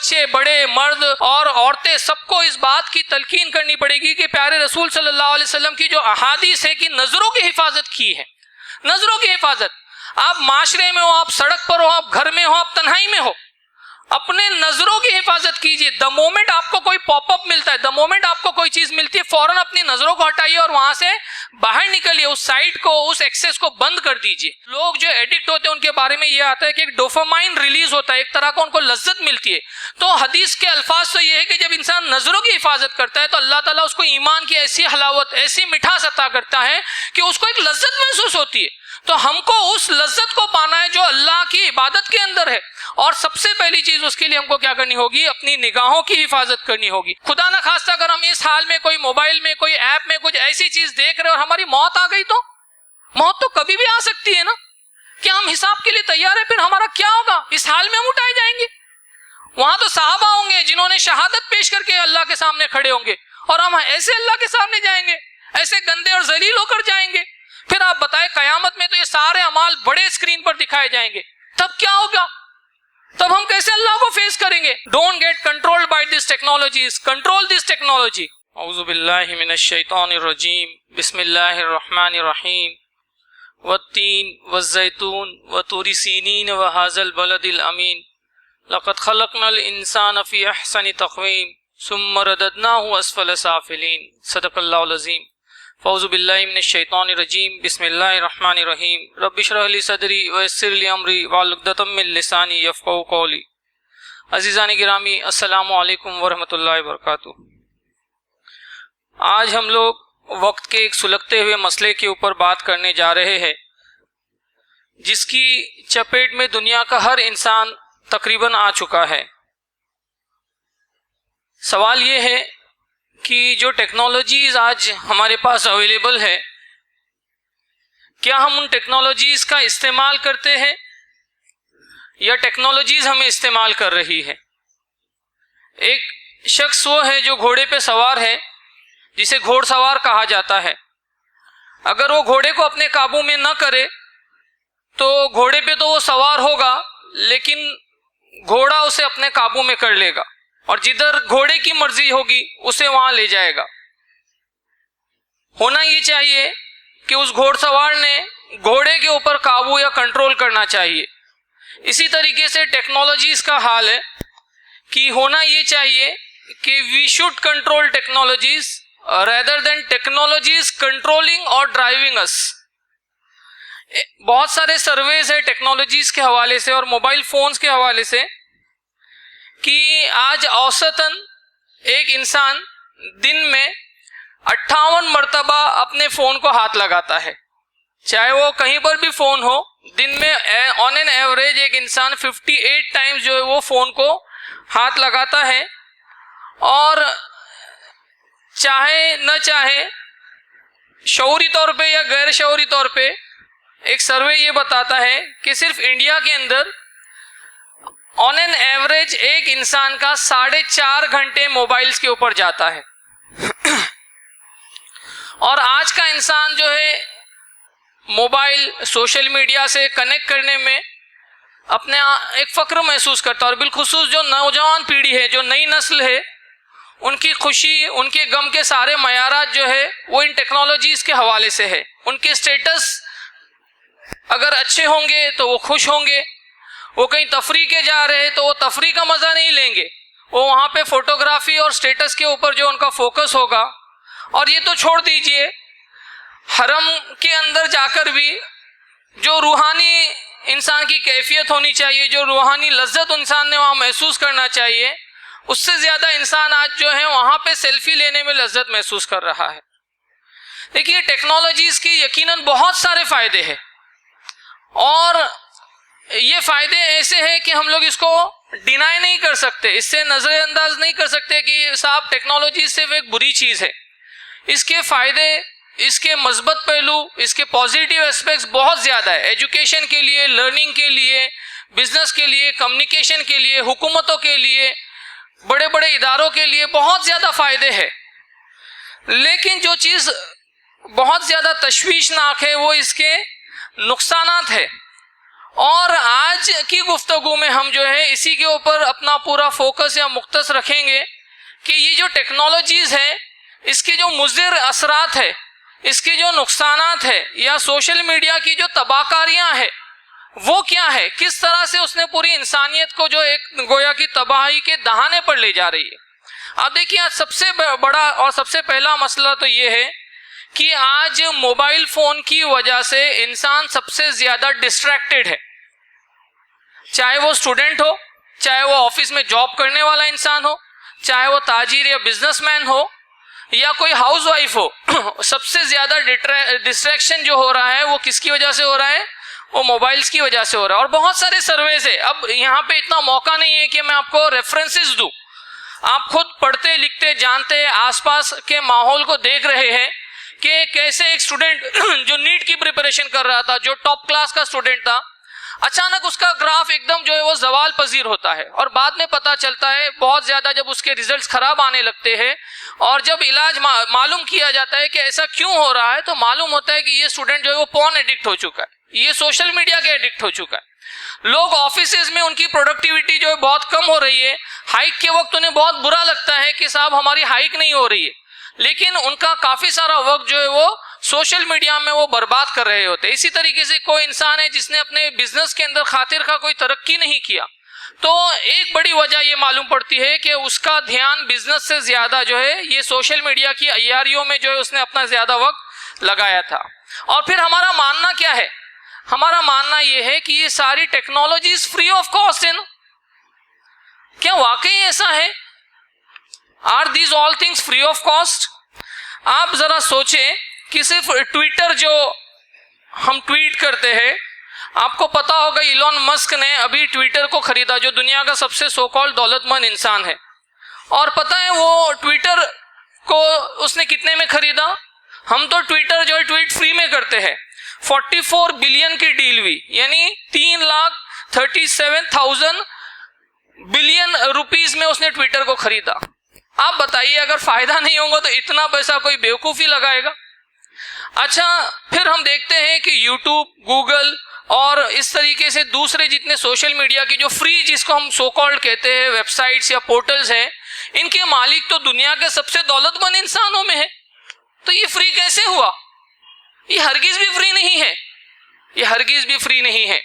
बच्चे, बड़े, मर्द और औरतें, सबको इस बात की तलकीन करनी पड़ेगी कि प्यारे रसूल सल्लल्लाहु अलैहि वसल्लम की जो अहादीस है कि नजरों की हिफाजत की है, नजरों की हिफाजत। आप माशरे में हो, आप सड़क पर हो, आप घर में हो, आप तन्हाई में हो, अपने नजरों की हिफाजत कीजिए। द मोमेंट आपको कोई पॉपअप मिलता है, द मोमेंट आपको कोई चीज मिलती है, फौरन अपनी नजरों को हटाइए और वहां से बाहर निकलिए, उस साइट को, उस एक्सेस को बंद कर दीजिए। लोग जो एडिक्ट होते हैं उनके बारे में यह आता है कि एक डोपामाइन रिलीज होता है, एक तरह का उनको लज्जत मिलती है। तो हदीस के अल्फाज तो यह है कि जब इंसान नजरों की हिफाजत करता है तो अल्लाह ताला उसको ईमान की ऐसी हलावत, ऐसी मिठास अता करता है कि उसको एक लज्जत महसूस होती है। तो हमको उस लज्जत को पाना है जो अल्लाह की इबादत के अंदर है, और सबसे पहली चीज उसके लिए हमको क्या करनी होगी, अपनी निगाहों की हिफाजत करनी होगी। खुदा ना खास्ता अगर हम इस हाल में कोई मोबाइल में, कोई ऐप में कुछ ऐसी चीज देख रहे और हमारी मौत आ गई, तो मौत तो कभी भी आ सकती है ना। क्या हम हिसाब के लिए तैयार है? फिर हमारा क्या होगा? इस हाल में हम उठाए जाएंगे। वहां तो साहबा होंगे जिन्होंने शहादत पेश करके अल्लाह के सामने खड़े होंगे, और हम ऐसे अल्लाह के सामने जाएंगे, ऐसे गंदे और जलील होकर जाएंगे। फिर आप बताएं, कयामत में तो ये सारे अमाल बड़े स्क्रीन पर दिखाए जाएंगे, तब क्या होगा? तब हम कैसे अल्लाह को फेस करेंगे? Don't get controlled by this technologies, control this technology. औज़ु बिल्लाहि मिनश शैतानिर रजीम, बिस्मिल्लाहिर रहमानिर रहीम। वत्तीन वज़्ज़ैतून वतूरि सीनीन व हाज़ल बलदिल अमीन। लक़द खलक़नल इंसान फ़ी अहसनि तक़वीम सुम्मा रददनाहु अस्फ़ल साफ़िलीन। सदक़ल्लाहुल अज़ीम। फ़ौज़ु बिल्लाहि मिनश शैतानिर रजीम, बिस्मिल्लाहिर रहमानिर रहीम। रब्बि इश्रह ली सदरी व यस्सिर ली अमरी वहलुल उक़दतम मिन लिसानी यफ़क़हू क़ौली। अज़ीज़ान गिरामी, अस्सलामु अलैकुम व रहमतुल्लाहि व बरकातुहू। आज हम लोग वक्त के एक सुलगते हुए मसले के ऊपर बात करने जा रहे हैं, जिसकी चपेट में दुनिया का हर इंसान तकरीबन आ चुका है। सवाल ये है कि जो टेक्नोलॉजीज आज हमारे पास अवेलेबल है, क्या हम उन टेक्नोलॉजीज का इस्तेमाल करते हैं या टेक्नोलॉजीज हमें इस्तेमाल कर रही है? एक शख्स वो है जो घोड़े पे सवार है, जिसे घोड़सवार कहा जाता है। अगर वो घोड़े को अपने काबू में न करे तो घोड़े पे तो वो सवार होगा, लेकिन घोड़ा उसे अपने काबू में कर लेगा और जिधर घोड़े की मर्जी होगी उसे वहां ले जाएगा। होना ये चाहिए कि उस घोड़सवार ने घोड़े के ऊपर काबू या कंट्रोल करना चाहिए। इसी तरीके से टेक्नोलॉजीज का हाल है कि होना ये चाहिए कि we should control technologies rather than technologies controlling or driving us। बहुत सारे सर्वेज है टेक्नोलॉजीज के हवाले से और मोबाइल फोन्स के हवाले से कि आज औसतन एक इंसान दिन में 58 मरतबा अपने फोन को हाथ लगाता है। चाहे वो कहीं पर भी फोन हो, दिन में ऑन एन एवरेज एक इंसान 58 टाइम्स जो है वो फोन को हाथ लगाता है। और चाहे न चाहे, शऊरी तौर पे या गैर शऊरी तौर पे, एक सर्वे ये बताता है कि सिर्फ इंडिया के अंदर ऑन एन एवरेज एक इंसान का 4.5 घंटे मोबाइल्स के ऊपर जाता है। और आज का इंसान जो है मोबाइल, सोशल मीडिया से कनेक्ट करने में अपने एक फ़ख्र महसूस करता है। और बिलखुसूस जो नौजवान पीढ़ी है, जो नई नस्ल है, उनकी खुशी, उनके गम के सारे मयारात जो है वो इन टेक्नोलॉजीज के हवाले से है। उनके स्टेटस अगर अच्छे होंगे तो वो खुश होंगे, वो कहीं तफरी के जा रहे हैं तो वो तफरी का मज़ा नहीं लेंगे, वो वहाँ पे फोटोग्राफी और स्टेटस के ऊपर जो उनका फोकस होगा। और ये तो छोड़ दीजिए, हरम के अंदर जाकर भी जो रूहानी इंसान की कैफियत होनी चाहिए, जो रूहानी लज्जत इंसान ने वहाँ महसूस करना चाहिए, उससे ज्यादा इंसान आज जो है वहां पे सेल्फी लेने में लज्जत महसूस कर रहा है। देखिए, टेक्नोलॉजीज की यकीनन बहुत सारे फायदे हैं और ये फायदे ऐसे हैं कि हम लोग इसको डिनाई नहीं कर सकते, इससे नजरअंदाज नहीं कर सकते कि साहब टेक्नोलॉजी सिर्फ एक बुरी चीज है। इसके फायदे, इसके मस्बत पहलू, इसके पॉजिटिव एस्पेक्ट्स बहुत ज्यादा है। एजुकेशन के लिए, लर्निंग के लिए, बिजनेस के लिए, कम्युनिकेशन के लिए, हुकूमतों के लिए, बड़े बड़े इदारों के लिए बहुत ज्यादा फायदे हैं। लेकिन जो चीज बहुत ज्यादा तशवीशनाक है वो इसके नुकसानात है। और आज की गुफ्तगू में हम जो है इसी के ऊपर अपना पूरा फोकस या मुख्तस रखेंगे कि ये जो टेक्नोलॉजीज है इसके जो मुज़िर असरात है, इसके जो नुकसानात है, या सोशल मीडिया की जो तबाहकारियां है वो क्या है, किस तरह से उसने पूरी इंसानियत को जो एक गोया की तबाही के दहाने पर ले जा रही है। अब देखिए, आज सबसे बड़ा और सबसे पहला मसला तो ये है कि आज मोबाइल फोन की वजह से इंसान सबसे ज्यादा डिस्ट्रैक्टेड है। चाहे वो स्टूडेंट हो, चाहे वो ऑफिस में जॉब करने वाला इंसान हो, चाहे वो ताजिर या बिजनेसमैन हो, या कोई हाउसवाइफ हो, सबसे ज्यादा डिस्ट्रैक्शन जो हो रहा है वो किसकी वजह से हो रहा है? वो मोबाइल्स की वजह से हो रहा है। और बहुत सारे सर्वेज है, अब यहाँ पे इतना मौका नहीं है कि मैं आपको रेफरेंसेस दूं, आप खुद पढ़ते लिखते जानते आसपास के माहौल को देख रहे हैं कि कैसे एक स्टूडेंट जो नीट की प्रिपरेशन कर रहा था, जो टॉप क्लास का स्टूडेंट था, अचानक उसका ग्राफ एकदम जो है वो जवाल पजीर होता है। और बाद में पता चलता है बहुत ज्यादा जब उसके रिजल्ट्स खराब आने लगते हैं और जब इलाज मालूम किया जाता है कि ऐसा क्यों हो रहा है, तो मालूम होता है कि ये स्टूडेंट जो है वो पॉर्न एडिक्ट हो चुका है, ये सोशल मीडिया के एडिक्ट हो चुका है। लोग ऑफिसेज में उनकी प्रोडक्टिविटी जो है बहुत कम हो रही है, हाइक के वक्त उन्हें बहुत बुरा लगता है कि साहब हमारी हाइक नहीं हो रही है, लेकिन उनका काफी सारा वक्त जो है वो सोशल मीडिया में वो बर्बाद कर रहे होते हैं। इसी तरीके से कोई इंसान है जिसने अपने बिजनेस के अंदर खातिर का कोई तरक्की नहीं किया, तो एक बड़ी वजह ये मालूम पड़ती है कि उसका ध्यान बिजनेस से ज्यादा जो है ये सोशल मीडिया की अय्यारियों में जो है उसने अपना ज्यादा वक्त लगाया था। और फिर हमारा मानना क्या है? हमारा मानना ये है कि ये सारी टेक्नोलॉजीज फ्री ऑफ कॉस्ट है ना। क्या वाकई ऐसा है? Are these all things free of cost? आप जरा सोचें कि सिर्फ ट्विटर जो हम ट्वीट करते हैं, आपको पता होगा इलॉन मस्क ने अभी ट्विटर को खरीदा, जो दुनिया का सबसे सो कॉल्ड दौलतमंद इंसान है। और पता है वो ट्विटर को उसने कितने में खरीदा? हम तो ट्विटर जो है ट्वीट फ्री में करते हैं, 44 बिलियन की डील हुई, यानी 3,37,000 बिलियन रुपीस में उसने ट्विटर को खरीदा। आप बताइए, अगर फायदा नहीं होगा तो इतना पैसा कोई बेवकूफी लगाएगा? अच्छा, फिर हम देखते हैं कि यूट्यूब, गूगल और इस तरीके से दूसरे जितने सोशल मीडिया की जो फ्री, जिसको हम सो कॉल्ड कहते हैं, वेबसाइट्स या पोर्टल्स हैं, इनके मालिक तो दुनिया के सबसे दौलतमंद इंसानों में है। तो ये फ्री कैसे हुआ? ये हरगिज भी फ्री नहीं है, ये हरगिज भी फ्री नहीं है।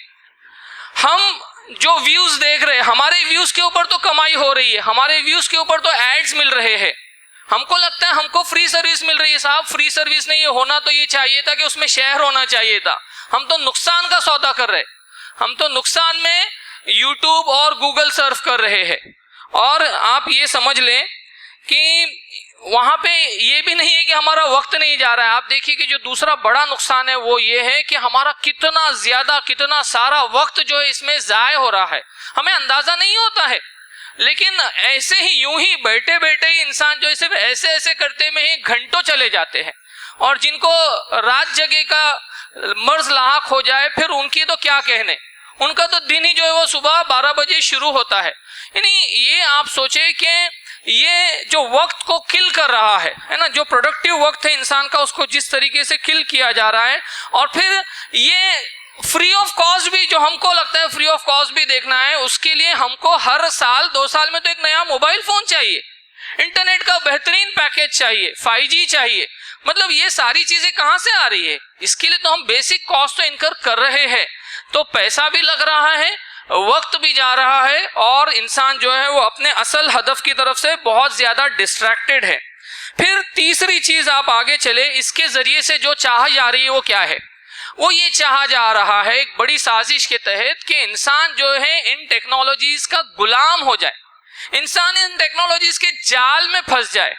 हम जो व्यूज देख रहे हैं, हमारे व्यूज के ऊपर तो कमाई हो रही है, हमारे व्यूज के ऊपर तो एड्स मिल रहे हैं। हमको लगता है हमको फ्री सर्विस मिल रही है। साहब, फ्री सर्विस नहीं है, होना तो ये चाहिए था कि उसमें शेयर होना चाहिए था। हम तो नुकसान का सौदा कर रहे हैं, हम तो नुकसान में यूट्यूब और गूगल सर्फ कर रहे हैं। और आप ये समझ लें कि वहां पे ये भी नहीं है कि हमारा वक्त नहीं जा रहा है। आप देखिए कि जो दूसरा बड़ा नुकसान है वो ये है कि हमारा कितना ज्यादा, कितना सारा वक्त जो है इसमें जाया हो रहा है, हमें अंदाजा नहीं होता है। लेकिन ऐसे ही यूं ही बैठे बैठे ही इंसान जो है सिर्फ ऐसे ऐसे करते में ही घंटों चले जाते हैं। और जिनको रात जगे का मर्ज लाक हो जाए, फिर उनकी तो क्या कहने, उनका तो दिन ही जो है वो सुबह 12 बजे शुरू होता है। यानी ये आप सोचे कि ये जो वक्त को किल कर रहा है ना, जो प्रोडक्टिव वक्त है इंसान का, उसको जिस तरीके से किल किया जा रहा है। और फिर ये फ्री ऑफ कॉस्ट भी, जो हमको लगता है फ्री ऑफ कॉस्ट भी देखना है, उसके लिए हमको हर साल 2 साल में तो एक नया मोबाइल फोन चाहिए, इंटरनेट का बेहतरीन पैकेज चाहिए, 5G चाहिए। मतलब ये सारी चीजें कहां से आ रही है? इसके लिए तो हम बेसिक कॉस्ट तो इनकर कर रहे हैं, तो पैसा भी लग रहा है, वक्त भी जा रहा है, और इंसान जो है वो अपने असल हदफ की तरफ से बहुत ज्यादा डिस्ट्रैक्टेड है। फिर तीसरी चीज आप आगे चले, इसके जरिए से जो चाह जा रही है वो क्या है? वो ये चाहा जा रहा है एक बड़ी साजिश के तहत कि इंसान जो है इन टेक्नोलॉजीज का गुलाम हो जाए, इंसान इन टेक्नोलॉजीज के जाल में फंस जाए,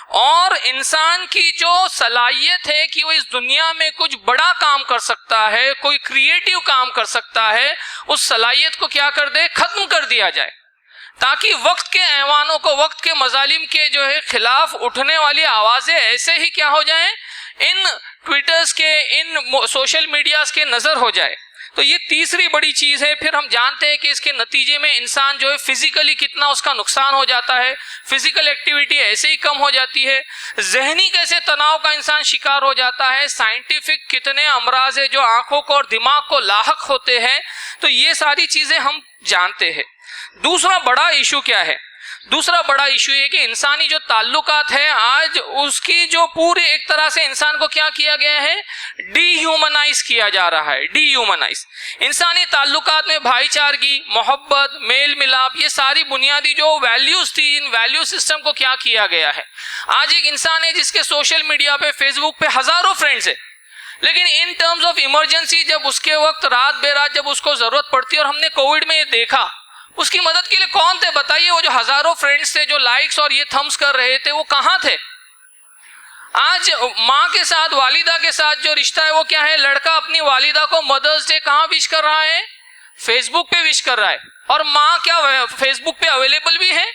और इंसान की जो सलाहियत है कि वो इस दुनिया में कुछ बड़ा काम कर सकता है, कोई क्रिएटिव काम कर सकता है, उस सलाहियत को क्या कर दे, खत्म कर दिया जाए, ताकि वक्त के ऐवानों को, वक्त के मजालिम के जो है खिलाफ उठने वाली आवाजें ऐसे ही क्या हो जाए, इन ट्विटर्स के, इन सोशल मीडियाज के नजर हो जाए। तो ये तीसरी बड़ी चीज है। फिर हम जानते हैं कि इसके नतीजे में इंसान जो है फिजिकली कितना उसका नुकसान हो जाता है, फिजिकल एक्टिविटी ऐसे ही कम हो जाती है, जहनी कैसे तनाव का इंसान शिकार हो जाता है, साइंटिफिक कितने अमराज है जो आंखों को और दिमाग को लाहक होते हैं। तो ये सारी चीजें हम जानते हैं। दूसरा बड़ा इशू क्या है? दूसरा बड़ा इशू ये कि इंसानी जो ताल्लुकात है आज उसकी जो पूरे एक तरह से इंसान को क्या किया गया है, डीह्यूमनाइज किया जा रहा है। डीह्यूमनाइज इंसानी ताल्लुकात में भाईचारगी, मोहब्बत, मेल मिलाप, ये सारी बुनियादी जो वैल्यूज थी, इन वैल्यू सिस्टम को क्या किया गया है। आज एक इंसान है जिसके सोशल मीडिया पे, फेसबुक पे हजारों फ्रेंड्स है, लेकिन इन टर्म्स ऑफ इमरजेंसी जब उसके वक्त रात बेरात जब उसको जरूरत पड़ती है, और हमने कोविड में ये देखा, उसकी मदद के लिए कौन थे बताइए? वो जो हजारों फ्रेंड्स थे जो लाइक्स और ये थम्स कर रहे थे, वो कहां थे? आज माँ के साथ, वालिदा के साथ जो रिश्ता है वो क्या है? लड़का अपनी वालिदा को मदर्स डे कहां विश कर रहा है? फेसबुक पे विश कर रहा है। और माँ क्या फेसबुक पे अवेलेबल भी है?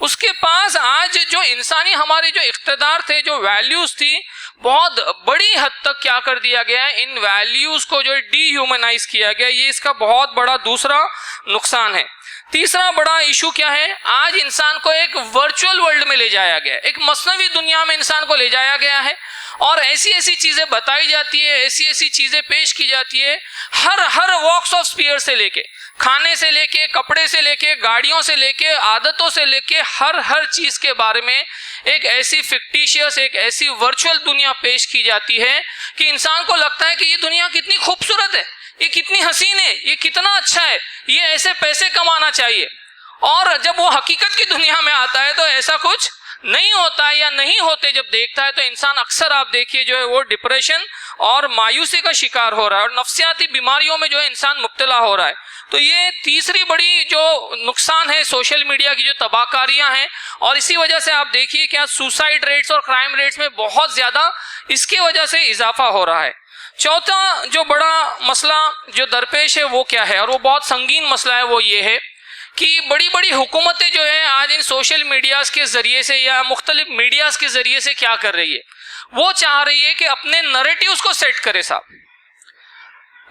उसके पास आज जो इंसानी हमारे जो इख्तिदार थे, जो वैल्यूज थी, बहुत बड़ी हद तक क्या कर दिया गया है, इन वैल्यूज को जो डीह्यूमनाइज किया गया। ये इसका बहुत बड़ा दूसरा नुकसान है। तीसरा बड़ा इशू क्या है? आज इंसान को एक वर्चुअल वर्ल्ड में ले जाया गया, एक मसनवी दुनिया में इंसान को ले जाया गया है, और ऐसी ऐसी चीजें बताई जाती है, ऐसी ऐसी चीजें पेश की जाती है, हर वॉक्स ऑफ स्पीयर से लेके, खाने से लेके, कपड़े से लेके, गाड़ियों से लेके, आदतों से लेके, हर चीज के बारे में एक ऐसी फिक्टिशियस, एक ऐसी वर्चुअल दुनिया पेश की जाती है कि इंसान को लगता है कि ये दुनिया कितनी खूबसूरत है, ये कितनी हसीन है, ये कितना अच्छा है, ये ऐसे पैसे कमाना चाहिए। और जब वो हकीकत की दुनिया में आता है तो ऐसा कुछ नहीं होता है, या नहीं होते जब देखता है तो इंसान अक्सर आप देखिए जो है वो डिप्रेशन और मायूसी का शिकार हो रहा है, और नफ्सियाती बीमारियों में जो है इंसान मुब्तला हो रहा है। तो ये तीसरी बड़ी जो नुकसान है सोशल मीडिया की, जो तबाहकारियां हैं, और इसी वजह से आप देखिए क्या सुसाइड रेट्स और क्राइम रेट्स में बहुत ज्यादा इसके वजह से इजाफा हो रहा है। चौथा जो बड़ा मसला जो दरपेश है वो क्या है, और वो बहुत संगीन मसला है, वो ये है कि बड़ी बड़ी हुकूमतें जो है आज इन सोशल मीडियाज के जरिए से या मुख्तलिफ मीडियाज के जरिए से क्या कर रही है, वो चाह रही है कि अपने नैरेटिव्स को सेट करे। साहब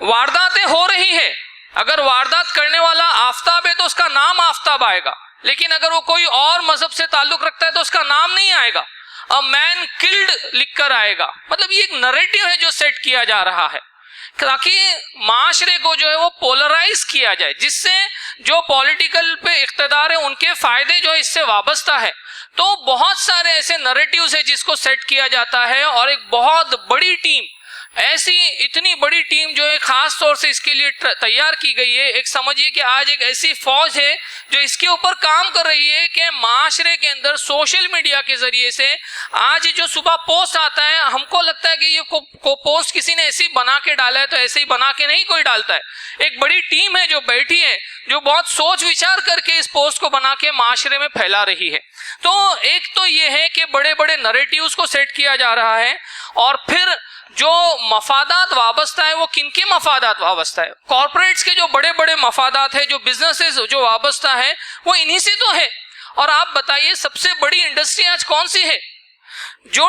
वारदातें हो रही है, अगर वारदात करने वाला आफताब है तो उसका नाम आफताब आएगा, लेकिन अगर वो कोई और मजहब से ताल्लुक रखता है तो उसका नाम नहीं आएगा, अ मैन किल्ड लिखकर आएगा। मतलब ये एक नैरेटिव है जो सेट किया जा रहा है ताकि माशरे को जो है वो पोलराइज किया जाए, जिससे जो पॉलिटिकल पे इख्तिदार है उनके फायदे जो इससे वाबस्ता है। तो बहुत सारे ऐसे नैरेटिव्स है जिसको सेट किया जाता है, और एक बहुत बड़ी टीम, ऐसी इतनी बड़ी टीम जो है खास तौर से इसके लिए तैयार की गई है। एक समझिए कि आज एक ऐसी फौज है जो इसके ऊपर काम कर रही है कि माशरे के अंदर सोशल मीडिया के जरिए से आज जो सुबह पोस्ट आता है, हमको लगता है कि ये को पोस्ट किसी ने ऐसे ही बना के डाला है, तो ऐसे ही बना के नहीं कोई डालता है। एक बड़ी टीम है जो बैठी है, जो बहुत सोच विचार करके इस पोस्ट को बना के माशरे में फैला रही है। तो एक तो ये है कि बड़े बड़े नैरेटिव्स को सेट किया जा रहा है, और फिर जो मफादात वाबस्ता है वो किनके मफादात वाबस्ता है? कॉर्पोरेट्स के जो बड़े बड़े मफादात है, जो बिजनेसेस जो वाबस्ता है, वो इन्हीं से तो है। और आप बताइए सबसे बड़ी इंडस्ट्री आज कौन सी है? जो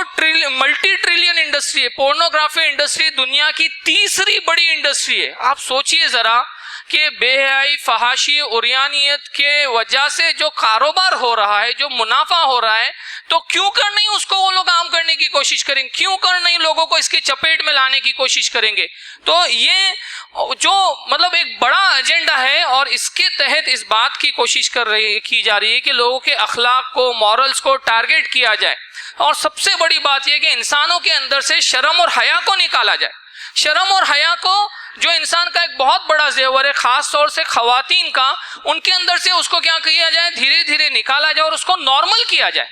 मल्टी ट्रिलियन इंडस्ट्री है, पोर्नोग्राफी इंडस्ट्री दुनिया की तीसरी बड़ी इंडस्ट्री है। आप सोचिए जरा कि बेहयाई, फहाशी, उरियानियत के वजह से जो कारोबार हो रहा है, जो मुनाफा हो रहा है, तो क्यों कर नहीं उसको वो लोग आम करने की कोशिश करेंगे? क्यों कर नहीं लोगों को इसके चपेट में लाने की कोशिश करेंगे? तो ये जो मतलब एक बड़ा एजेंडा है, और इसके तहत इस बात की कोशिश की जा रही है कि लोगों के अखलाक को, मॉरल्स को टारगेट किया जाए, और सबसे बड़ी बात यह कि इंसानों के अंदर से शर्म और हया को निकाला जाए। शर्म और हया को, जो इंसान का एक बहुत बड़ा जेवर है, खास तौर से खवातीन का, उनके अंदर से उसको क्या किया जाए, धीरे धीरे निकाला जाए और उसको नॉर्मल किया जाए।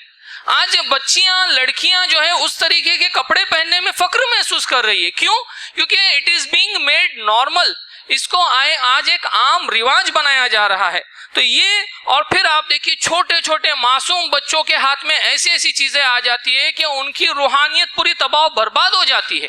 आज बच्चियां, लड़कियां जो है उस तरीके के कपड़े पहनने में फख्र महसूस कर रही है। क्यों? क्योंकि it is being made normal, इसको आज एक आम रिवाज बनाया जा रहा है। तो ये, और फिर आप देखिए छोटे छोटे मासूम बच्चों के हाथ में ऐसी ऐसी चीजें आ जाती है कि उनकी रूहानियत पूरी तबाह बर्बाद हो जाती है।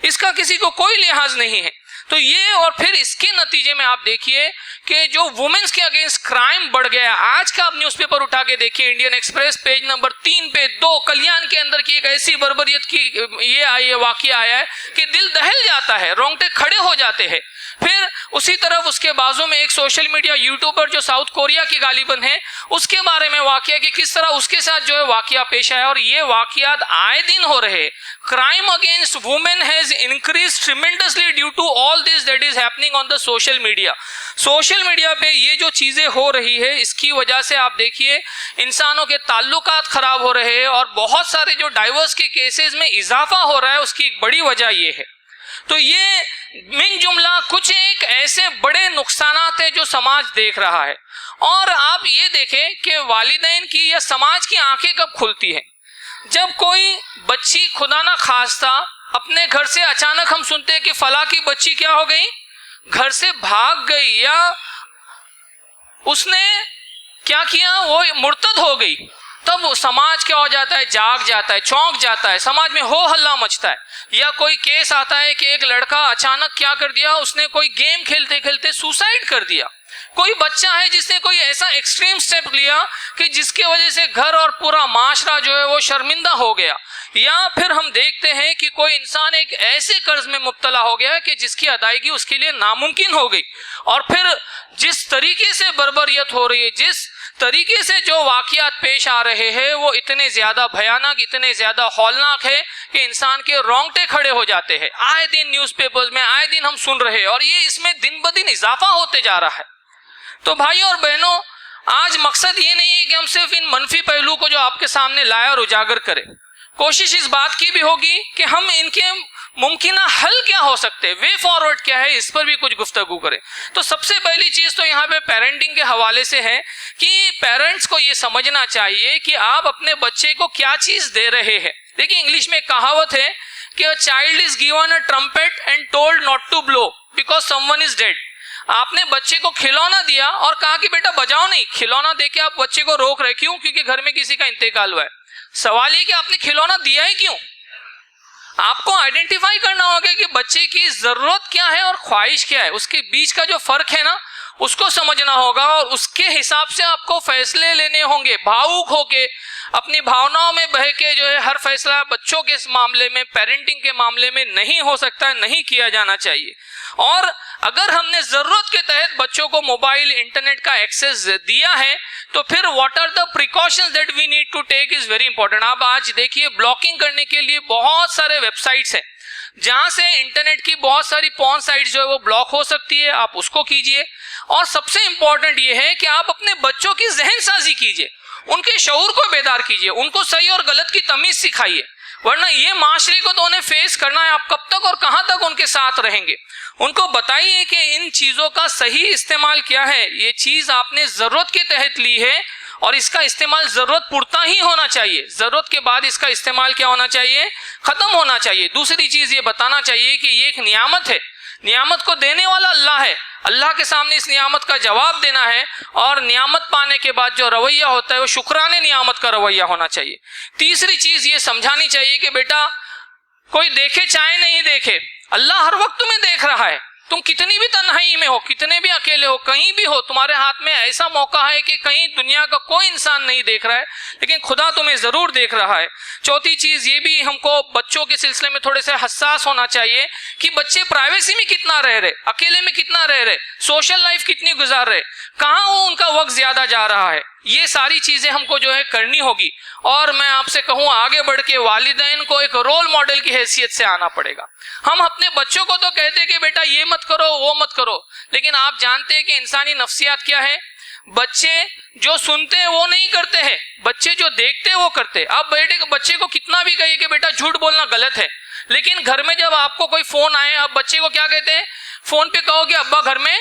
इसका किसी को कोई लिहाज नहीं है। तो ये, और फिर इसके नतीजे में आप देखिए कि जो वुमेन्स के अगेंस्ट क्राइम बढ़ गया। आज का आप न्यूज़पेपर उठा के देखिए, इंडियन एक्सप्रेस पेज नंबर 3 पे 2 कल्याण के अंदर की एक ऐसी बर्बरियत की ये आई है, वाकया आया है कि दिल दहल जाता है, रोंगटे खड़े हो जाते हैं। फिर उसी तरफ उसके बाजू में एक सोशल मीडिया यूट्यूबर जो साउथ कोरिया की गालिबन है, उसके बारे में वाकया कि किस तरह उसके साथ जो है वाकया पेश आया। और ये वाकयात आए दिन हो रहे। Crime against women has increase tremendously due to all this that is happening on the social media. Social media पे ये जो चीजें हो रही है, इसकी वजह से आप देखिए इंसानों के ताल्लुकात खराब हो रहे हैं और बहुत सारे जो डाइवर्स के केसेस में इजाफा हो रहा है, उसकी एक बड़ी वजह ये है। तो ये मिन जुमला कुछ एक ऐसे बड़े नुकसानात है जो समाज देख रहा है। और आप ये देखें कि वालिदैन की या समाज की आंखें कब खुलती हैं, जब कोई बच्ची खुदा ना खास्ता अपने घर से अचानक हम सुनते हैं कि फला की बच्ची क्या हो गई, घर से भाग गई, या उसने क्या किया, वो मुर्तद हो गई। तब समाज क्या हो जाता है, जाग जाता है, चौंक जाता है, समाज में हो हल्ला मचता है। या कोई केस आता है कि एक लड़का अचानक क्या कर दिया, उसने कोई गेम खेलते खेलते सुसाइड कर दिया। कोई बच्चा है जिसने कोई ऐसा एक्सट्रीम स्टेप लिया कि जिसकी वजह से घर और पूरा माशरा जो है वो शर्मिंदा हो गया। या फिर हम देखते हैं कि कोई इंसान एक ऐसे कर्ज में मुब्तला हो गया कि जिसकी अदायगी उसके लिए नामुमकिन हो गई। और फिर जिस तरीके से बर्बरियत हो रही है, जिस तरीके से जो वाकयात पेश आ रहे हैं, वो इतने ज्यादा भयानक, इतने ज्यादा हौलनाक है कि इंसान के रोंगटे खड़े हो जाते हैं। आए दिन न्यूज़पेपर्स में आए दिन हम सुन रहे हैं, और ये इसमें दिन ब दिन इजाफा होते जा रहा है। तो भाई और बहनों, आज मकसद ये नहीं है कि हम सिर्फ इन मनफी पहलू को जो आपके सामने लाए और उजागर करें। कोशिश इस बात की भी होगी कि हम इनके मुमकिना हल क्या हो सकते हैं, वे फॉरवर्ड क्या है, इस पर भी कुछ गुफ्तगू करें। तो सबसे पहली चीज तो यहाँ पे पेरेंटिंग के हवाले से है कि पेरेंट्स को ये समझना चाहिए कि आप अपने बच्चे को क्या चीज दे रहे हैं। देखिए, इंग्लिश में एक कहावत है कि a child is given a trumpet and told not to blow because someone is dead. आपने बच्चे को खिलौना दिया और कहा कि बेटा बजाओ नहीं, खिलौना देके आप बच्चे को रोक रहे, क्यों? क्योंकि घर में किसी का इंतकाल हुआ है। सवाल ये कि आपने खिलौना दिया ही क्यों? आपको आइडेंटिफाई करना होगा कि बच्चे की जरूरत क्या है और ख्वाहिश क्या है, उसके बीच का जो फर्क है ना, उसको समझना होगा और उसके हिसाब से आपको फैसले लेने होंगे। भावुक होके, अपनी भावनाओं में बह के जो है हर फैसला बच्चों के मामले में, पेरेंटिंग के मामले में नहीं हो सकता, नहीं किया जाना चाहिए। और अगर हमने जरूरत के तहत बच्चों को मोबाइल, इंटरनेट का एक्सेस दिया है, तो फिर what are the precautions that we need to take is very important. आप आज देखिए, ब्लॉकिंग करने के लिए बहुत सारे वेबसाइट्स हैं जहां से इंटरनेट की बहुत सारी पॉर्न साइट्स जो है वो ब्लॉक हो सकती है, आप उसको कीजिए। और सबसे इंपॉर्टेंट ये है कि आप अपने बच्चों की जहन साजी कीजिए, उनके शऊर को बेदार कीजिए, उनको सही और गलत की तमीज सिखाइए, वरना ये माशरे को तो उन्हें फेस करना है। आप कब तक और कहां तक उनके साथ रहेंगे? उनको बताइए कि इन चीजों का सही इस्तेमाल क्या है, ये चीज आपने जरूरत के तहत ली है और इसका इस्तेमाल जरूरत पुरता ही होना चाहिए। जरूरत के बाद इसका इस्तेमाल क्या होना चाहिए, खत्म होना चाहिए। दूसरी चीज ये बताना चाहिए कि ये एक नियामत है, नियामत को देने वाला अल्लाह है, अल्लाह के सामने इस नियामत का जवाब देना है। और नियामत पाने के बाद जो रवैया होता है वो शुक्राने नियामत का रवैया होना चाहिए। तीसरी चीज ये समझानी चाहिए कि बेटा, कोई देखे चाहे नहीं देखे, अल्लाह हर वक्त तुम्हें देख रहा है। तुम कितनी भी तन्हाई में हो, कितने भी अकेले हो, कहीं भी हो, तुम्हारे हाथ में ऐसा मौका है कि कहीं दुनिया का कोई इंसान नहीं देख रहा है, लेकिन खुदा तुम्हें जरूर देख रहा है। चौथी चीज ये भी हमको बच्चों के सिलसिले में थोड़े से हसास होना चाहिए कि बच्चे प्राइवेसी में कितना रह रहे, अकेले में कितना रह रहे, सोशल लाइफ कितनी गुजार रहे, कहाँ वो उनका वक्त ज्यादा जा रहा है। ये सारी चीजें हमको जो है करनी होगी। और मैं आपसे कहूँ, आगे बढ़ के वालिदैन को एक रोल मॉडल की हैसियत से आना पड़ेगा। हम अपने बच्चों को तो कहते हैं कि बेटा ये मत करो, वो मत करो, लेकिन आप जानते हैं कि इंसानी नफ्सियात क्या है? बच्चे जो सुनते हैं वो नहीं करते हैं, बच्चे जो देखते हैं वो करते हैं। आप बच्चे को कितना भी कहिए कि बेटा झूठ बोलना गलत है, लेकिन घर में जब आपको कोई फोन आए, आप बच्चे को क्या कहते हैं? फोन पे कहोगे अब्बा घर में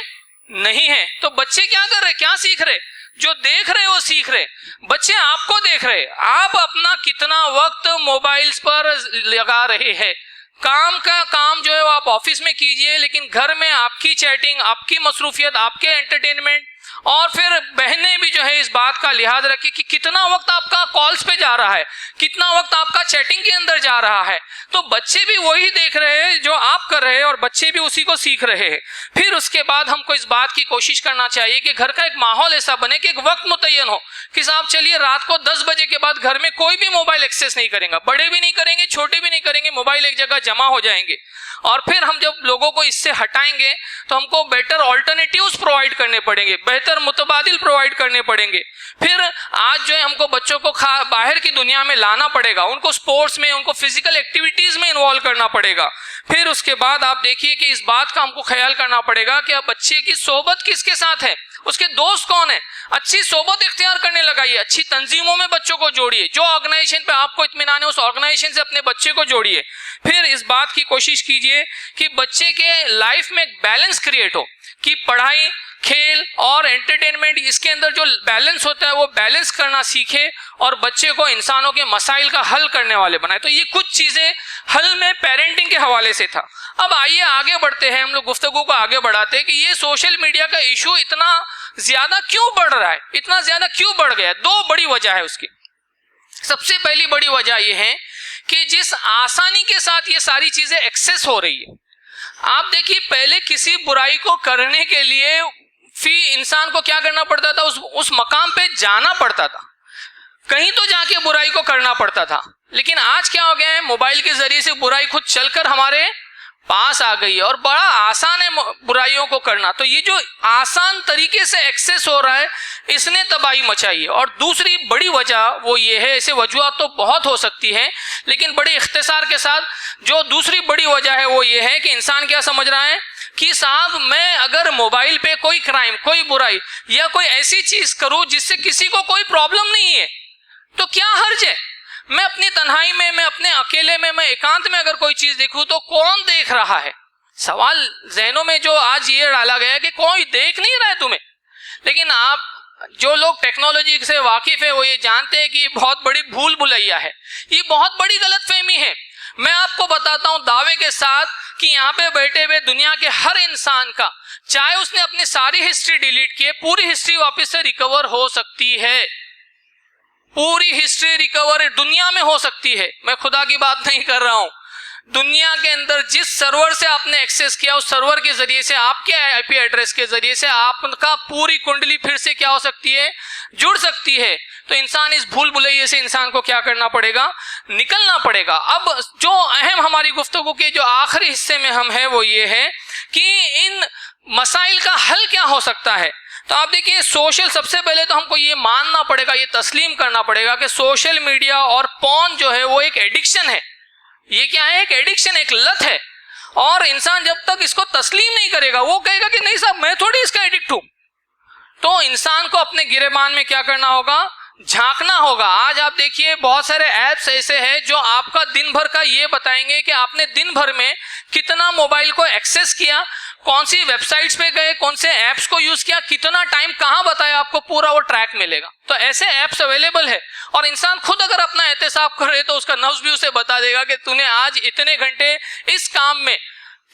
नहीं है, तो बच्चे क्या कर रहे, क्या सीख रहे? जो देख रहे वो सीख रहे। बच्चे आपको देख रहे, आप अपना कितना वक्त मोबाइल्स पर लगा रहे हैं। काम का काम जो है वो आप ऑफिस में कीजिए, लेकिन घर में आपकी चैटिंग, आपकी मसरूफियत, आपके एंटरटेनमेंट और फिर बहनें भी जो है इस बात का लिहाज रखें कि कितना वक्त आपका कॉल्स पे जा रहा है, कितना वक्त आपका चैटिंग के अंदर जा रहा है। तो बच्चे भी वही देख रहे हैं जो आप कर रहे हैं और बच्चे भी उसी को सीख रहे हैं। फिर उसके बाद हमको इस बात की कोशिश करना चाहिए कि घर का एक माहौल ऐसा बने कि एक वक्त मुतय्यन हो कि साहब चलिए रात को 10 बजे के बाद घर में कोई भी मोबाइल एक्सेस नहीं करेगा, बड़े भी नहीं करेंगे, छोटे भी नहीं करेंगे, मोबाइल एक जगह जमा हो जाएंगे। और फिर हम जब लोगों को इससे हटाएंगे तो हमको बेटर ऑल्टरनेटिव्स प्रोवाइड करने पड़ेंगे, बेहतर मुतबादिल प्रोवाइड करने पड़ेंगे। फिर आज जो है हमको बच्चों को बाहर की दुनिया में लाना पड़ेगा, उनको स्पोर्ट्स में, उनको फिजिकल एक्टिविटीज में इन्वॉल्व करना पड़ेगा। फिर उसके बाद आप देखिए कि इस बात का हमको ख्याल करना पड़ेगा कि अब बच्चे की सोबत किसके साथ है, उसके दोस्त कौन है, अच्छी सोबत इख्तियार करने लगाइए, अच्छी तंजीमों में बच्चों को जोड़िए, जो ऑर्गेनाइजेशन पे आपको इत्मीनान है उस ऑर्गेनाइजेशन से अपने बच्चे को जोड़िए। फिर इस बात की कोशिश कीजिए कि बच्चे के लाइफ में बैलेंस क्रिएट हो कि पढ़ाई, खेल और एंटरटेनमेंट, इसके अंदर जो बैलेंस होता है वो बैलेंस करना सीखे और बच्चे को इंसानों के मसाइल का हल करने वाले बनाए। तो ये कुछ चीजें हल में पेरेंटिंग के हवाले से था। अब आइए आगे बढ़ते हैं, हम लोग गुफ्तगू को आगे बढ़ाते हैं कि ये सोशल मीडिया का इशू इतना ज्यादा क्यों बढ़ रहा है, इतना ज्यादा क्यों बढ़ गया है। दो बड़ी वजह है उसकी। सबसे पहली बड़ी वजह यह है कि जिस आसानी के साथ ये सारी चीजें एक्सेस हो रही है, आप देखिए पहले किसी बुराई को करने के लिए इंसान को क्या करना पड़ता था, उस मकाम पे जाना पड़ता था, कहीं तो जाके बुराई को करना पड़ता था। लेकिन आज क्या हो गया है, मोबाइल के जरिए से बुराई खुद चलकर हमारे पास आ गई है और बड़ा आसान है बुराइयों को करना। तो ये जो आसान तरीके से एक्सेस हो रहा है इसने तबाही मचाई है। और दूसरी बड़ी वजह वो ये है, ऐसे वजूहत तो बहुत हो सकती है लेकिन बड़े इख्तिसार के साथ जो दूसरी बड़ी वजह है वो ये है कि इंसान क्या समझ रहा है कि साहब मैं अगर मोबाइल पे कोई क्राइम, कोई बुराई या कोई ऐसी चीज करूं जिससे किसी को कोई प्रॉब्लम नहीं है तो क्या हर्ज है। मैं अपनी तन्हाई में, मैं अपने अकेले में, मैं एकांत में अगर कोई चीज देखूं तो कौन देख रहा है। सवाल जहनों में जो आज ये डाला गया है कि कोई देख नहीं रहा है तुम्हें। लेकिन आप जो लोग टेक्नोलॉजी से वाकिफ है वो ये जानते हैं कि ये बहुत बड़ी भूल भुलैया है, ये बहुत बड़ी गलतफहमी है। मैं आपको बताता हूं दावे के साथ कि यहाँ पे बैठे हुए दुनिया के हर इंसान का, चाहे उसने अपनी सारी हिस्ट्री डिलीट की है, पूरी हिस्ट्री वापस से रिकवर हो सकती है। पूरी हिस्ट्री रिकवर दुनिया में हो सकती है, मैं खुदा की बात नहीं कर रहा हूं। दुनिया के अंदर जिस सर्वर से आपने एक्सेस किया उस सर्वर के जरिए से, आपके आईपी एड्रेस के जरिए से आपका पूरी कुंडली फिर से क्या हो सकती है, जुड़ सकती है। तो इंसान इस भूल भुलैये से इंसान को क्या करना पड़ेगा, निकलना पड़ेगा। अब जो अहम हमारी गुफ्तगू के जो आखिरी हिस्से में हम है वो ये है कि इन मसाइल का हल क्या हो सकता है। तो आप देखिए सोशल, सबसे पहले तो हमको ये मानना पड़ेगा, ये तस्लीम करना पड़ेगा कि सोशल मीडिया और पॉर्न जो है वो एक एडिक्शन है। ये क्या है, एक एडिक्शन, एक लत है। और इंसान जब तक इसको तस्लीम नहीं करेगा, वो कहेगा कि नहीं साहब मैं थोड़ी इसका एडिक्ट हूं, तो इंसान को अपने गिरेबान में क्या करना होगा, झांकना होगा। आज आप देखिए बहुत सारे ऐप्स ऐसे हैं जो आपका दिन भर का ये बताएंगे कि आपने दिन भर में कितना मोबाइल को एक्सेस किया, कौन सी वेबसाइट्स पे गए, कौन से ऐप्स को यूज किया, कितना टाइम कहां बताया, आपको पूरा वो ट्रैक मिलेगा। तो ऐसे ऐप्स अवेलेबल है और इंसान खुद अगर अपना एहतसाब करे तो उसका नफ्स भी उसे बता देगा कि तूने आज इतने घंटे इस काम में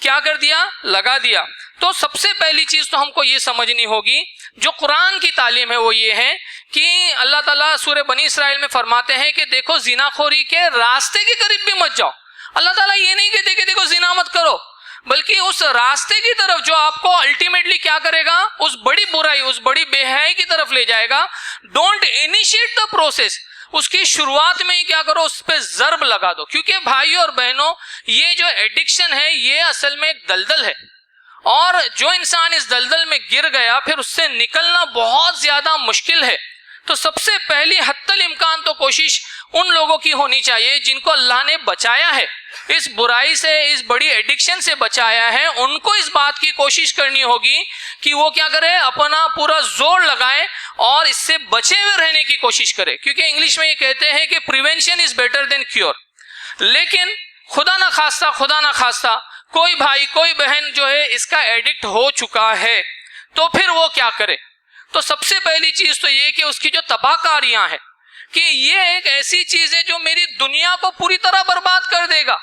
क्या कर दिया, लगा दिया। तो सबसे पहली चीज तो हमको ये समझनी होगी, जो कुरान की तालीम है वो ये है कि अल्लाह ताला सूरह बनी इसराइल में फरमाते हैं कि देखो जिनाखोरी के रास्ते के करीब भी मत जाओ। अल्लाह ताला ये नहीं कहते कि देखो जिना मत करो, बल्कि उस रास्ते की तरफ जो आपको अल्टीमेटली क्या करेगा, उस बड़ी बुराई, उस बड़ी बेहयाई की तरफ ले जाएगा। डोंट इनिशिएट द प्रोसेस, उसकी शुरुआत में ही क्या करो, उस पर जर्ब लगा दो। क्योंकि भाइयों और बहनों ये जो एडिक्शन है ये असल में एक दलदल है और जो इंसान इस दलदल में गिर गया फिर उससे निकलना बहुत ज्यादा मुश्किल है। तो सबसे पहली हत्तल इम्कान तो कोशिश उन लोगों की होनी चाहिए जिनको अल्लाह ने बचाया है, इस बुराई से, इस बड़ी एडिक्शन से बचाया है, उनको इस बात की कोशिश करनी होगी कि वो क्या करे, अपना पूरा जोर लगाए और इससे बचे हुए रहने की कोशिश करे। क्योंकि इंग्लिश में ये कहते हैं कि prevention is better than cure. लेकिन खुदा ना खास्ता कोई भाई, कोई बहन जो है इसका एडिक्ट हो चुका है तो फिर वो क्या करे। तो सबसे पहली चीज तो ये कि उसकी जो तबाहकारियां हैं कि ये एक ऐसी चीज है जो मेरी दुनिया को पूरी तरह बर्बाद कर देगा,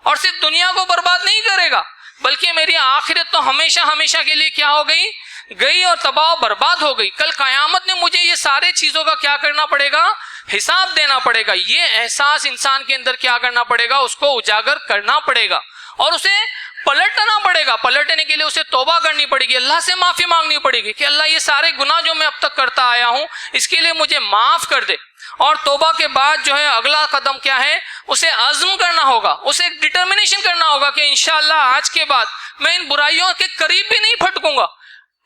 और सिर्फ दुनिया को बर्बाद नहीं करेगा बल्कि मेरी आखिरत तो हमेशा हमेशा के लिए क्या हो गई, गई और तबाह बर्बाद हो गई। कल कयामत में मुझे ये सारे चीजों का क्या करना पड़ेगा, हिसाब देना पड़ेगा। ये एहसास इंसान के अंदर क्या करना पड़ेगा, उसको उजागर करना पड़ेगा और उसे पलटना पड़ेगा। पलटने के लिए उसे तौबा करनी पड़ेगी, अल्लाह से माफी मांगनी पड़ेगी कि अल्लाह ये सारे गुनाह जो मैं अब तक करता आया हूं इसके लिए मुझे माफ कर दे। और तौबा के बाद जो है अगला कदम क्या है, उसे अज़्म करना होगा, उसे एक डिटर्मिनेशन करना होगा कि इंशाअल्लाह आज के बाद मैं इन बुराइयों के करीब भी नहीं फटकूंगा,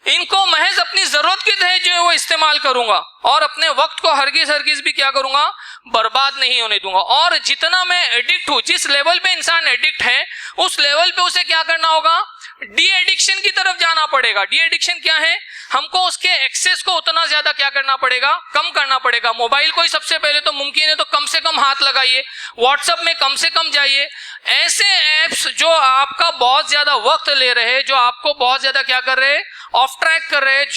इनको महज अपनी जरूरत की तरह जो है वो इस्तेमाल करूंगा और अपने वक्त को हरगिज भी क्या करूंगा, बर्बाद नहीं होने दूंगा। और जितना मैं एडिक्ट हूं, जिस लेवल पे इंसान एडिक्ट है उस लेवल पे उसे क्या करना होगा, डी एडिक्शन की तरफ जाना पड़ेगा। डी एडिक्शन क्या है, हमको उसके एक्सेस को उतना ज्यादा क्या करना पड़ेगा, कम करना पड़ेगा। मोबाइल को ही सबसे पहले तो मुमकिन है तो कम से कम हाथ लगाइए, व्हाट्सएप में कम से कम जाइए। ऐसे ऐप्स जो आपका बहुत ज्यादा वक्त ले रहे हैं, जो आपको बहुत ज्यादा क्या कर रहे हैं, ऑफ ट्रैक कर रहे हैं,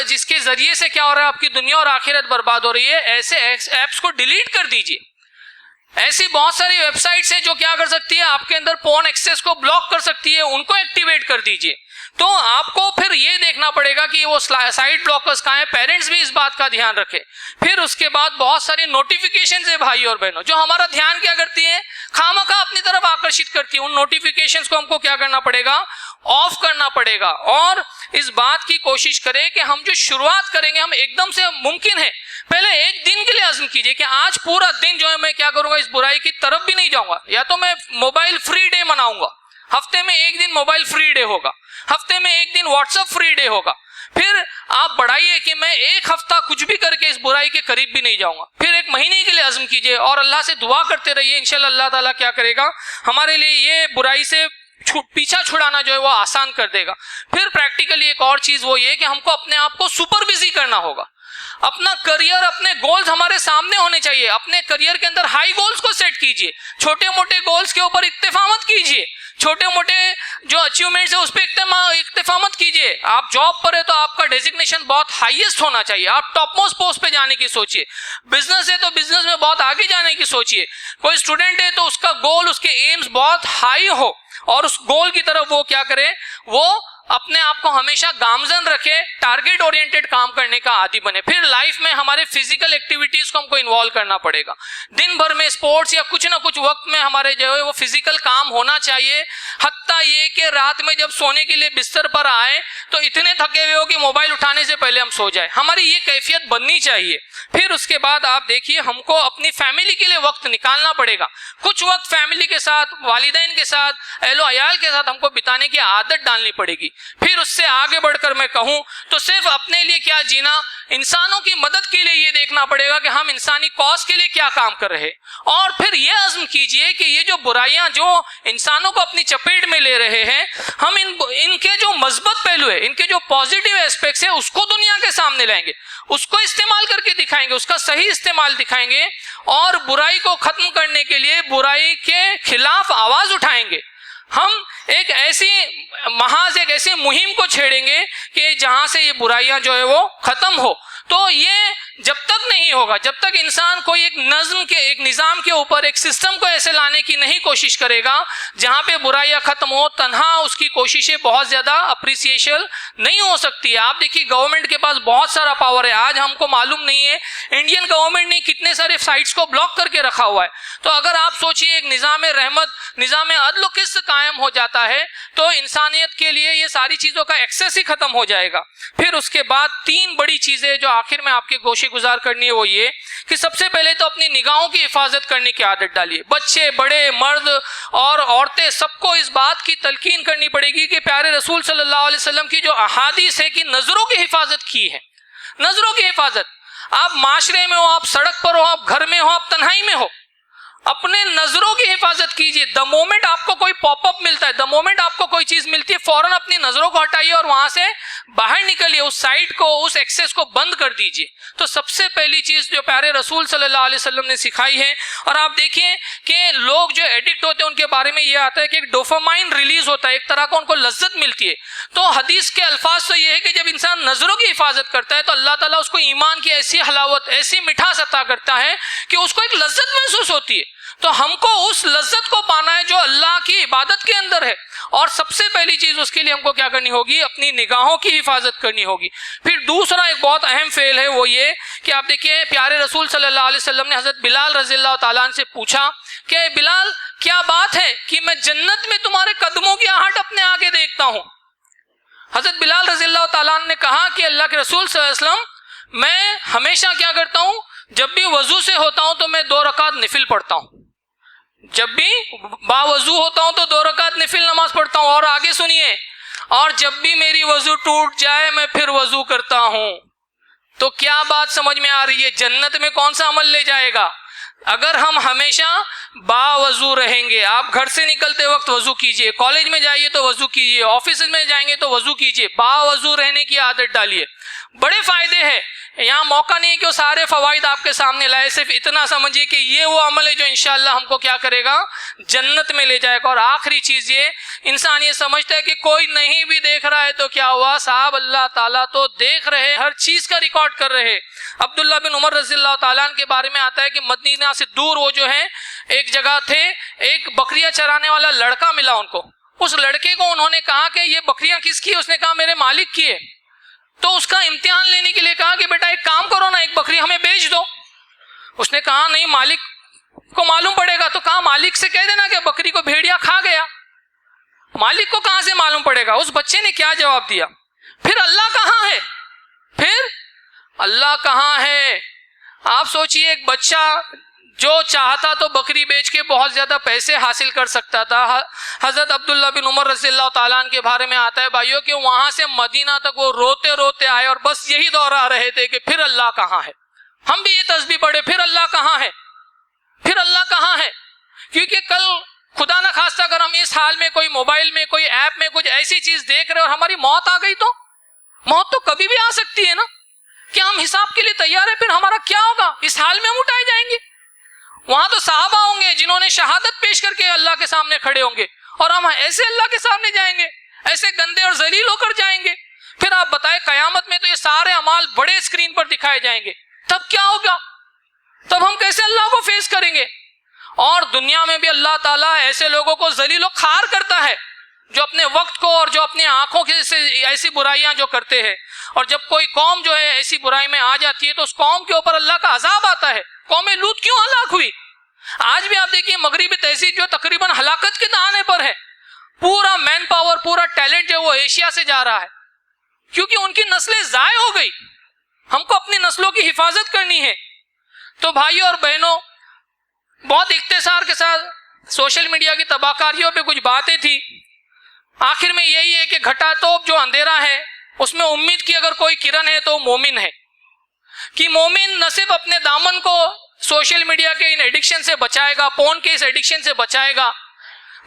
जिसके जरिए से क्या हो रहा है, आपकी दुनिया और आखिरत बर्बाद हो रही है, ऐसे ऐप्स को डिलीट कर दीजिए। ऐसी बहुत सारी वेबसाइट्स हैं जो क्या कर सकती है, आपके अंदर पोर्न एक्सेस को ब्लॉक कर सकती है, उनको एक्टिवेट कर दीजिए। तो आपको फिर ये देखना पड़ेगा कि वो साइट ब्लॉकर्स कहाँ हैं, पेरेंट्स भी इस बात का ध्यान रखें। फिर उसके बाद बहुत सारी नोटिफिकेशंस है भाई और बहनों, जो हमारा ध्यान क्या करती है, खामखा अपनी तरफ आकर्षित करती है। उन नोटिफिकेशंस को हमको क्या करना पड़ेगा, ऑफ करना पड़ेगा। और इस बात की कोशिश करें कि हम जो शुरुआत करेंगे, हम एकदम से मुमकिन है पहले एक दिन के लिए अज़्म कीजिए कि आज पूरा दिन जो है मैं क्या करूंगा, इस बुराई की तरफ भी नहीं जाऊंगा। या तो मैं मोबाइल फ्री डे मनाऊंगा, हफ्ते में एक दिन मोबाइल फ्री डे होगा, हफ्ते में एक दिन व्हाट्सएप फ्री डे होगा। फिर आप बढ़ाइए कि मैं एक हफ्ता कुछ भी करके इस बुराई के करीब भी नहीं जाऊंगा। फिर एक महीने के लिए अज़्म कीजिए और अल्लाह से दुआ करते रहिए, इंशाल्लाह अल्लाह ताला क्या करेगा, हमारे लिए ये बुराई से पीछा छुड़ाना जो है वो आसान कर देगा। फिर प्रैक्टिकली एक और चीज वो ये कि हमको अपने आप को सुपर बिजी करना होगा। अपना करियर, अपने गोल्स हमारे सामने होने चाहिए। अपने करियर के अंदर हाई गोल्स को सेट कीजिए, छोटे मोटे गोल्स के ऊपर इक्तिफा मत कीजिए। छोटे मोटे जो अचीवमेंट्स है उस पर इक्तिफा मत कीजिए। आप जॉब पर है तो आपका डेजिग्नेशन बहुत हाईएस्ट होना चाहिए, आप टॉप मोस्ट पोस्ट पे जाने की सोचिए। बिजनेस है तो बिजनेस में बहुत आगे जाने की सोचिए। कोई स्टूडेंट है तो उसका गोल, उसके एम्स बहुत हाई हो और उस गोल की तरफ वो क्या करे, वो अपने आप को हमेशा गामजन रखे, टारगेट ओरिएंटेड काम करने का आदी बने। फिर लाइफ में हमारे फिजिकल एक्टिविटीज को हमको इन्वॉल्व करना पड़ेगा। दिन भर में स्पोर्ट्स या कुछ ना कुछ वक्त में हमारे जो है वो फिजिकल काम होना चाहिए। हत्ता ये कि रात में जब सोने के लिए बिस्तर पर आए तो इतने थके हुए हो कि मोबाइल उठाने से पहले हम सो जाए, हमारी ये कैफियत बननी चाहिए। फिर उसके बाद आप देखिए, हमको अपनी फैमिली के लिए वक्त निकालना पड़ेगा। कुछ वक्त फैमिली के साथ, वालिदैन के साथ, अहलो अयाल के साथ हमको बिताने की आदत डालनी पड़ेगी। फिर उससे आगे बढ़कर मैं कहूं तो सिर्फ अपने लिए क्या जीना, इंसानों की मदद के लिए ये देखना पड़ेगा कि हम इंसानी कॉज के लिए क्या काम कर रहे। और फिर ये अज़्म कीजिए कि ये जो बुराइयां जो इंसानों को अपनी चपेट में ले रहे हैं, हम इनके जो मजबूत पहलू है, इनके जो पॉजिटिव एस्पेक्ट्स है, उसको दुनिया के सामने लाएंगे, उसको इस्तेमाल करके दिखाएंगे, उसका सही इस्तेमाल दिखाएंगे और बुराई को खत्म करने के लिए बुराई के खिलाफ आवाज उठाएंगे। हम एक ऐसी मुहिम को छेड़ेंगे कि जहां से ये बुराइयां जो है वो खत्म हो। तो ये जब तक नहीं होगा, जब तक इंसान कोई एक नज्म के, एक निजाम के ऊपर, एक सिस्टम को ऐसे लाने की नहीं कोशिश करेगा जहां पे बुराइयां खत्म हो, तन्हा उसकी कोशिशें बहुत ज्यादा अप्रिसिएशन नहीं हो सकती है। आप देखिए, गवर्नमेंट के पास बहुत सारा पावर है। आज हमको मालूम नहीं है इंडियन गवर्नमेंट ने कितने सारे साइट्स को ब्लॉक करके रखा हुआ है। तो अगर आप सोचिए एक निजाम रहमत, निजाम अदल किस्त कायम हो जाता है तो इंसानियत के लिए ये सारी चीजों का एक्सेस ही खत्म हो जाएगा। फिर उसके बाद तीन बड़ी चीजें जो आखिर में आपके गोशे गुजार करनी है वो ये कि सबसे पहले तो अपनी निगाहों की हिफाजत करने की आदत डालिए। बच्चे, बड़े, मर्द और औरतें, सबको इस बात की तलकीन करनी पड़ेगी कि प्यारे रसूल सल्लल्लाहु अलैहि वसल्लम की जो अहादीस है कि नजरों की हिफाजत की है। नजरों की हिफाजत, आप माशरे में हो, आप सड़क पर हो, आप घर में हो, आप तन्हाई में हो, अपने नजरों की हिफाजत कीजिए। द मोमेंट आपको कोई पॉपअप मिलता है, द मोमेंट आपको कोई चीज मिलती है, फौरन अपनी नजरों को हटाइए और वहां से बाहर निकलिए, उस साइट को, उस एक्सेस को बंद कर दीजिए। तो सबसे पहली चीज जो प्यारे रसूल सल्लल्लाहु अलैहि वसल्लम ने सिखाई है। और आप देखिए कि लोग जो एडिक्ट होते हैं उनके बारे में यह आता है कि एक डोपामाइन रिलीज होता है, एक तरह का उनको लज्जत मिलती है। तो हदीस के अल्फाज तो यह है कि जब इंसान नजरों की हिफाजत करता है तो अल्लाह ताला उसको ईमान की ऐसी हलावत, ऐसी मिठास अता करता है कि उसको एक लज्जत महसूस होती है। तो हमको उस लज्जत को पाना है जो अल्लाह की इबादत के अंदर है। और सबसे पहली चीज उसके लिए हमको क्या करनी होगी, अपनी निगाहों की हिफाजत करनी होगी। फिर दूसरा एक बहुत अहम फेल है वो ये कि आप देखिए प्यारे रसूल सल्लल्लाहु अलैहि वसल्लम ने हजरत बिलाल रज़ियल्लाहु ताला अन्हु से पूछा कि बिलाल क्या बात है कि मैं जन्नत में तुम्हारे कदमों की आहट अपने आगे देखता हूं। हजरत बिलाल रज़ियल्लाहु ताला अन्हु ने कहा कि अल्लाह के रसूल सल्लल्लाहु अलैहि वसल्लम, मैं हमेशा क्या करता हूं, जब भी वजू से होता हूं तो मैं 2 रकात नफिल पढ़ता हूं, जब भी बावजू होता हूं तो 2 रकात नफिल नमाज पढ़ता हूं। और आगे सुनिए, और जब भी मेरी वजू टूट जाए मैं फिर वजू करता हूं। तो क्या बात समझ में आ रही है, जन्नत में कौन सा अमल ले जाएगा? अगर हम हमेशा बावजू रहेंगे, आप घर से निकलते वक्त वजू कीजिए, कॉलेज में जाइए तो वजू कीजिए, ऑफिस में जाएंगे तो वजू कीजिए, बावजू रहने की आदत डालिए, बड़े फायदे हैं। यहाँ मौका नहीं है कि वो सारे फवाइद आपके सामने लाए, सिर्फ इतना समझिए कि ये वो अमल है जो इंशाअल्लाह हमको क्या करेगा, जन्नत में ले जाएगा। और आखिरी चीज ये, इंसान ये समझता है कि कोई नहीं भी देख रहा है तो क्या हुआ, साहब अल्लाह ताला तो देख रहे, हर चीज का रिकॉर्ड कर रहे। अब्दुल्ला बिन उमर रज़ियल्लाहु ताला अन्हु के बारे में आता है कि मदीना से दूर वो जो है एक जगह थे, एक बकरियां चराने वाला लड़का मिला उनको। उस लड़के को उन्होंने कहा कि ये बकरियां किसकी है? उसने कहा मेरे मालिक की है। तो उसका इम्तिहान लेने के लिए कहा कि बेटा एक काम करो ना, एक बकरी हमें बेच दो। उसने कहा नहीं, मालिक को मालूम पड़ेगा। तो कहा मालिक से कह देना कि बकरी को भेड़िया खा गया। मालिक को कहां से मालूम पड़ेगा? उस बच्चे ने क्या जवाब दिया, फिर अल्लाह कहां है, फिर अल्लाह कहां है? आप सोचिए, एक बच्चा जो चाहता तो बकरी बेच के बहुत ज्यादा पैसे हासिल कर सकता था। हजरत अब्दुल्ला बिन उमर रज़ियल्लाहु ताला अन्हु के बारे में आता है भाइयों कि वहां से मदीना तक वो रोते रोते आए और बस यही दोहरा रहे थे कि फिर अल्लाह कहां है। हम भी ये तस्बीह पढ़े, फिर अल्लाह कहां है, फिर अल्लाह कहां है। क्योंकि कल खुदा ना खास्ता अगर हम इस हाल में कोई मोबाइल में कोई ऐप में कुछ ऐसी चीज देख रहे और हमारी मौत आ गई तो मौत तो कभी भी आ सकती है ना। क्या हम हिसाब के लिए तैयार है? फिर हमारा क्या होगा? इस हाल में हम उठाए जाएंगे। वहां तो साहबा होंगे जिन्होंने शहादत पेश करके अल्लाह के सामने खड़े होंगे, और हम ऐसे अल्लाह के सामने जाएंगे, ऐसे गंदे और जलील होकर जाएंगे। फिर आप बताएं, कयामत में तो ये सारे अमाल बड़े स्क्रीन पर दिखाए जाएंगे, तब क्या होगा? तब हम कैसे अल्लाह को फेस करेंगे? और दुनिया में भी अल्लाह ताला ऐसे लोगों को जलील और खार करता है जो अपने वक्त को और जो अपनी आंखों के से ऐसी बुराइयां जो करते हैं। और जब कोई कौम जो है ऐसी बुराई में आ जाती है तो उस कौम के ऊपर अल्लाह का अजाब आता है। कौम लूत क्यों हलाक हुई? आज भी आप देखिए मगरिबी तहजीब जो तकरीबन हलाकत के दहाने पर है, पूरा मैन पावर, पूरा टैलेंट जो वो एशिया से जा रहा है, क्योंकि उनकी नस्लें जाय हो गई। हमको अपनी नस्लों की हिफाजत करनी है। तो भाइयों और बहनों, बहुत इख्तिसार के साथ सोशल मीडिया की तबाहकारियों पे कुछ बातें थी। आखिर में यही है कि घटातोप जो अंधेरा है उसमें उम्मीद की अगर कोई किरण है तो मोमिन है, कि मोमिन न सिर्फ अपने दामन को सोशल मीडिया के इन एडिक्शन से बचाएगा, फोन के इस एडिक्शन से बचाएगा,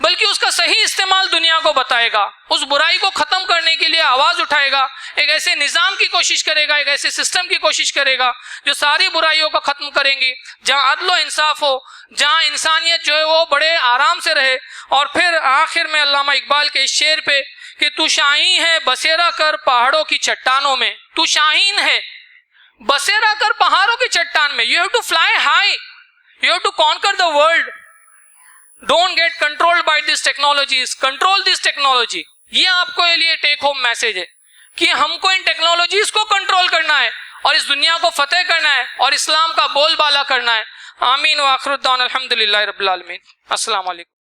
बल्कि उसका सही इस्तेमाल दुनिया को बताएगा, उस बुराई को खत्म करने के लिए आवाज उठाएगा, एक ऐसे निजाम की कोशिश करेगा, एक ऐसे सिस्टम की कोशिश करेगा जो सारी बुराइयों को खत्म करेंगी, जहां अदल और इंसाफ हो, जहां इंसानियत जो है वो बड़े आराम से रहे। और फिर आखिर में अल्लामा इकबाल के इस शेर पे कि तू शाहीन है बसेरा कर पहाड़ों की चट्टानों में, तू शाहीन है बसेरा कर पहाड़ों की चट्टान में। You have to fly high, you have to conquer the world, don't get controlled by this technologies, control this technology. ये आपको ये लिए टेक होम मैसेज है कि हमको इन टेक्नोलॉजीज को कंट्रोल करना है और इस दुनिया को फतेह करना है और इस्लाम का बोलबाला करना है। आमीन व आखिर दान अल्हम्दुलिल्लाहि रब्बिल आलमीन। अस्सलाम वालेकुम।